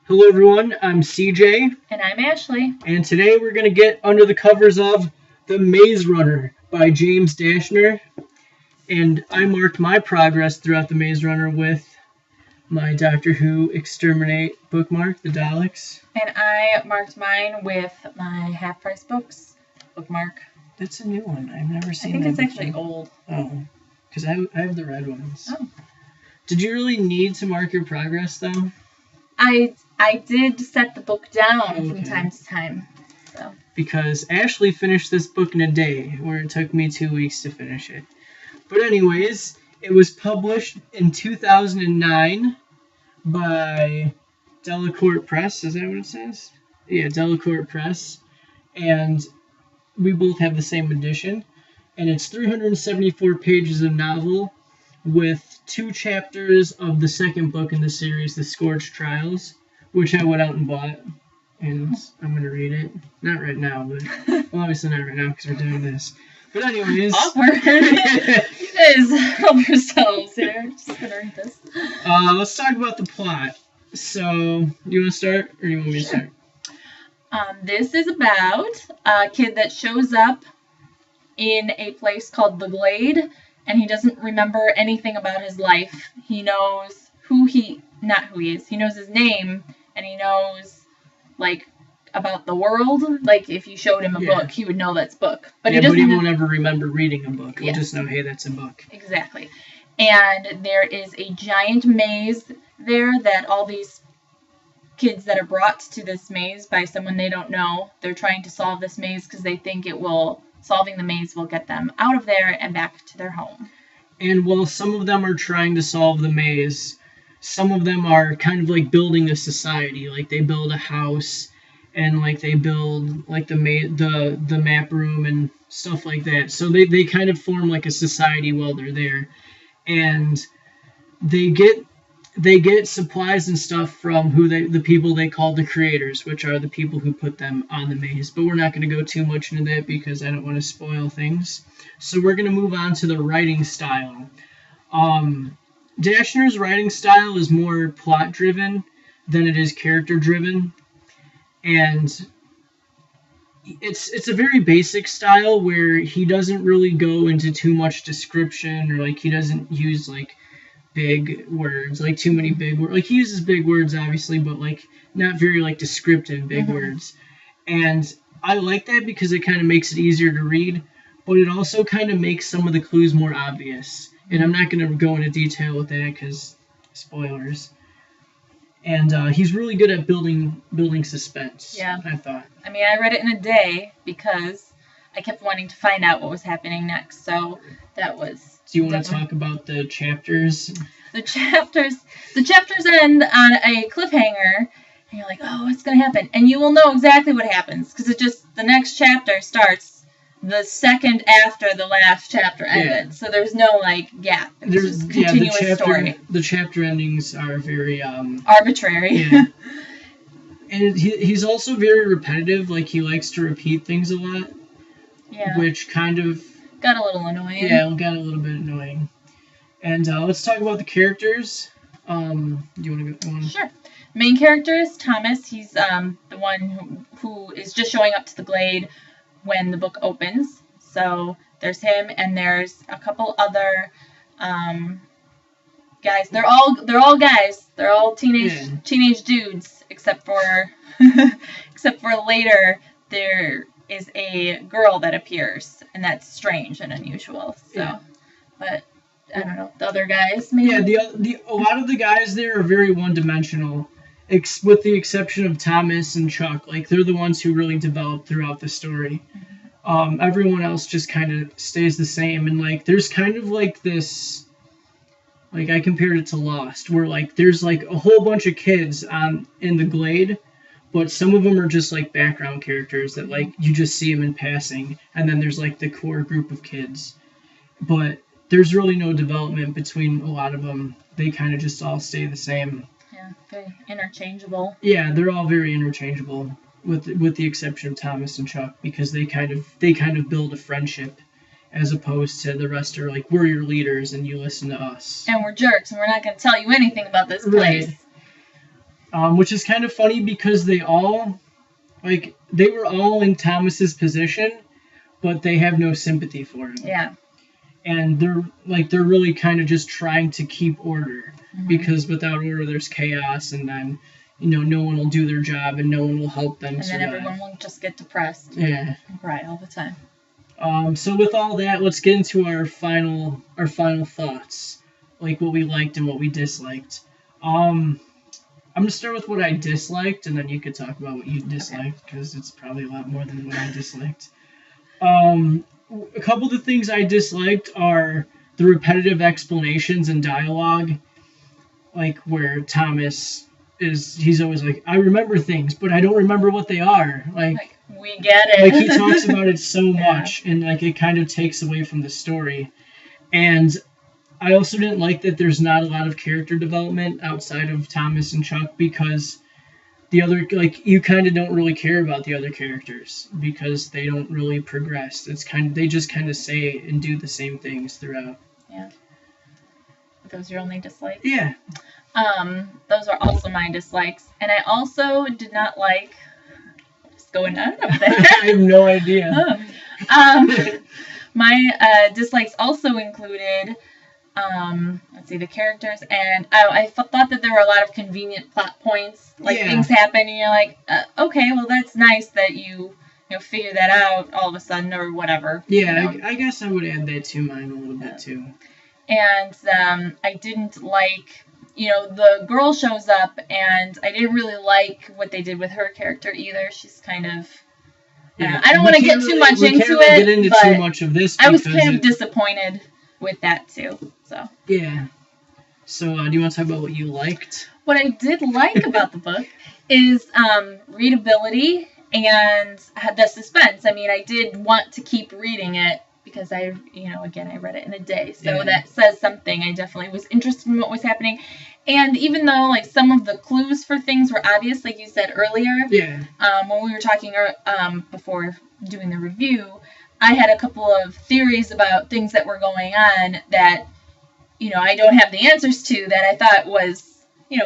Hello everyone, I'm CJ, And I'm Ashley. and today we're going to get under the covers of The Maze Runner by James Dashner. And I marked my progress throughout The Maze Runner with my Doctor Who Exterminate bookmark, the Daleks. And I marked mine with my half-price books bookmark. That's a new one. I've never seen I think that it's before. actually old. Oh, because I have the red ones. Oh. Did you really need to mark your progress, though? I did set the book down from Okay. time to time. So. Because Ashley finished this book in a day, where it took me 2 weeks to finish it. But anyways, it was published in 2009 by Delacorte Press. Is that what it says? Yeah, Delacorte Press. And we both have the same edition. And it's 374 pages of novel with 2 chapters of the second book in the series, The Scorched Trials, which I went out and bought. And I'm going to read it. Not right now, but well, obviously not right now because we're doing this. But anyways. Awkward. You guys help yourselves here. Just going to read this. Let's talk about the plot. So, you want to start or you want me to start? This is about a kid that shows up in a place called the Glade, and he doesn't remember anything about his life. He knows not who he is. He knows his name, and he knows, like, about the world. Like, if you showed him a book, he would know that's book. But he won't ever remember reading a book. He'll just know, hey, that's a book. Exactly. And there is a giant maze there that all these kids that are brought to this maze by someone they don't know, they're trying to solve this maze because they think solving the maze will get them out of there and back to their home. And while some of them are trying to solve the maze, some of them are kind of like building a society. Like they build a house and like they build like the map room and stuff like that. So they kind of form like a society while they're there. And they get supplies and stuff from the people they call the creators, which are the people who put them on the maze. But we're not going to go too much into that because I don't want to spoil things. So we're going to move on to the writing style. Dashner's writing style is more plot-driven than it is character-driven. And it's a very basic style where he doesn't really go into too much description, or like he doesn't use like big words, like too many big words. Like he uses big words obviously, but like not very like descriptive big words. And I like that because it kind of makes it easier to read, but it also kind of makes some of the clues more obvious. And I'm not going to go into detail with that because spoilers. And he's really good at building suspense. Yeah, I thought. I mean, I read it in a day because I kept wanting to find out what was happening next. So that was. Do you want to talk about the chapters? The chapters end on a cliffhanger, and you're like, oh, what's going to happen? And you will know exactly what happens, because the next chapter starts the second after the last chapter ended. Yeah. So there's no, like, gap. It's just continuous story. The chapter endings are very... arbitrary. Yeah. And he's also very repetitive. Like, he likes to repeat things a lot. Yeah. Which kind of... got a little annoying. Yeah, it got a little bit annoying. And let's talk about the characters. Do you want to go on? Sure. Main character is Thomas. He's the one who is just showing up to the Glade when the book opens. So there's him, and there's a couple other guys. They're all guys. They're all teenage dudes, except for later there is a girl that appears, and that's strange and unusual. So, but I don't know, the other guys maybe. Yeah, a lot of the guys there are very one-dimensional, with the exception of Thomas and Chuck. Like they're the ones who really develop throughout the story. Everyone else just kind of stays the same, and like there's kind of like this. Like I compared it to Lost, where like there's like a whole bunch of kids in the Glade. But some of them are just, like, background characters that, like, you just see them in passing. And then there's, like, the core group of kids. But there's really no development between a lot of them. They kind of just all stay the same. Yeah, very interchangeable. Yeah, they're all very interchangeable, with the exception of Thomas and Chuck, because they kind of build a friendship, as opposed to the rest are, like, we're your leaders and you listen to us. And we're jerks and we're not going to tell you anything about this place. Right. which is kind of funny because they were all in Thomas's position, but they have no sympathy for him. Yeah. And they're really kind of just trying to keep order, Mm-hmm. because without order there's chaos, and then no one will do their job and no one will help them and survive. then everyone will just get depressed. Yeah. And cry all the time. So with all that, let's get into our final thoughts, like what we liked and what we disliked. I'm gonna start with what I disliked, and then you could talk about what you disliked, because it's probably a lot more than what I disliked. A couple of the things I disliked are the repetitive explanations and dialogue, like where Thomas he's always like, I remember things, but I don't remember what they are. Like we get it. Like he talks about it so much, and like it kind of takes away from the story. And I also didn't like that there's not a lot of character development outside of Thomas and Chuck, because the other, like, you kind of don't really care about the other characters because they don't really progress. They just kind of say and do the same things throughout. Yeah. Those are your only dislikes? Yeah. Those are also my dislikes. And I also did not like what's going on up there. I have no idea. My dislikes also included, let's see, the characters, and I thought that there were a lot of convenient plot points. Like, things happen, and you're like, okay, well, that's nice that you figure that out all of a sudden, or whatever. Yeah, I guess I would add that to mine a little bit, too. And I didn't like, the girl shows up, and I didn't really like what they did with her character either. She's kind of... I don't want to get too much into it, but too much of this. I was kind of disappointed with that too. So yeah. So do you want to talk about what you liked? What I did like about the book is readability and the suspense. I mean, I did want to keep reading it because I read it in a day, so that says something. I definitely was interested in what was happening. And even though, like, some of the clues for things were obvious, like you said earlier, when we were talking before doing the review, I had a couple of theories about things that were going on that, I don't have the answers to, that I thought was,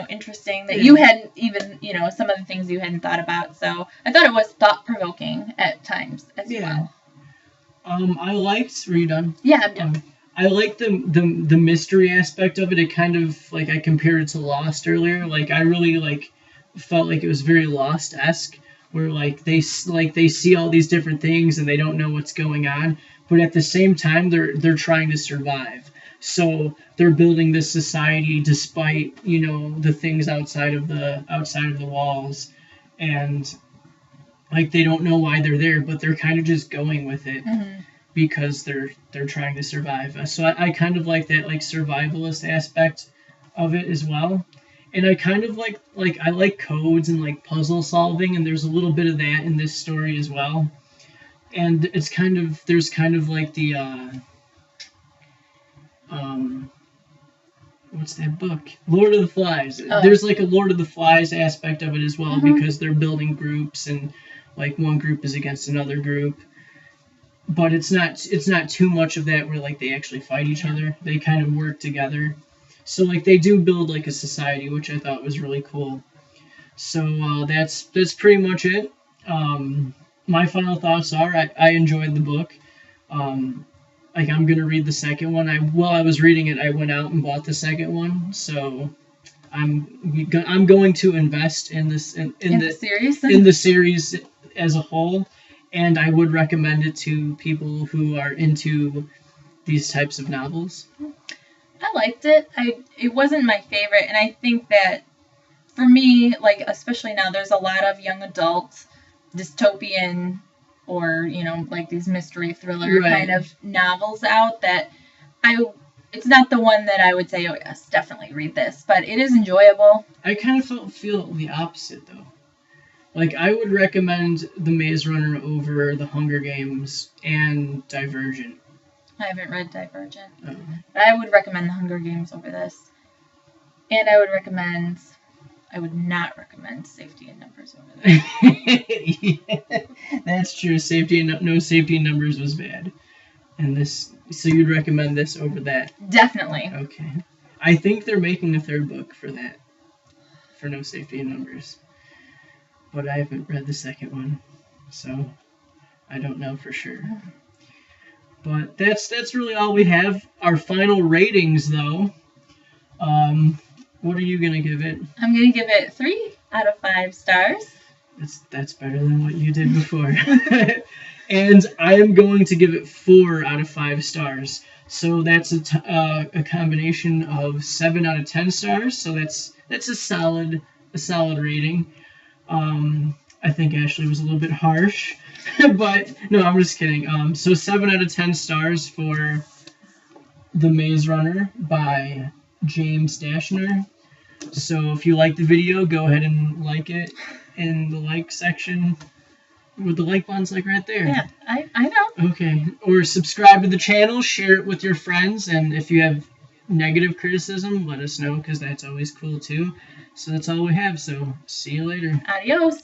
interesting, that you hadn't even, some of the things you hadn't thought about. So I thought it was thought-provoking at times as well. I liked... Were you done? Yeah, I'm done. I like the mystery aspect of it. It kind of, like, I compared it to Lost earlier. Like, I really, like, felt like it was very Lost-esque, where, like, they see all these different things and they don't know what's going on, but at the same time they're trying to survive. So they're building this society despite, the things outside of the walls, and like they don't know why they're there, but they're kind of just going with it. Mm-hmm. Because they're trying to survive. So I kind of like that, like, survivalist aspect of it as well. And I kind of like I like codes and, like, puzzle solving, and there's a little bit of that in this story as well. And there's kind of like the what's that book? Lord of the Flies. Oh. There's like a Lord of the Flies aspect of it as well, mm-hmm. because they're building groups, and like one group is against another group. But it's not too much of that where, like, they actually fight each other. They kind of work together. So, like, they do build, like, a society, which I thought was really cool. So that's pretty much it. My final thoughts are I enjoyed the book. Like, I'm gonna read the second one. While I was reading it, I went out and bought the second one. So I'm going to invest in this in the series as a whole. And I would recommend it to people who are into these types of novels. I liked it. It wasn't my favorite, and I think that for me, like, especially now, there's a lot of young adult dystopian or, like these mystery thriller kind of novels out that it's not the one that I would say, oh yes, definitely read this, but it is enjoyable. I kind of feel the opposite though. Like, I would recommend The Maze Runner over The Hunger Games and Divergent. I haven't read Divergent. Oh. But I would recommend The Hunger Games over this. And I would not recommend Safety in Numbers over this. Yeah, that's true. No Safety in Numbers was bad. And so you'd recommend this over that? Definitely. Okay. I think they're making a third book for that. for No Safety in Numbers. But I haven't read the second one, so I don't know for sure. But that's really all we have. Our final ratings, though. What are you gonna give it? I'm gonna give it 3 out of 5 stars. That's better than what you did before. And I am going to give it 4 out of 5 stars. So that's a combination of 7 out of 10 stars. So that's a solid rating. I think Ashley was a little bit harsh, but no, I'm just kidding. So 7 out of 10 stars for The Maze Runner by James Dashner. So if you like the video, go ahead and like it in the like section with the like buttons like right there. Yeah, I know. Okay. Or subscribe to the channel, share it with your friends, and if you have negative criticism, let us know because that's always cool too. So that's all we have. So see you later. Adios.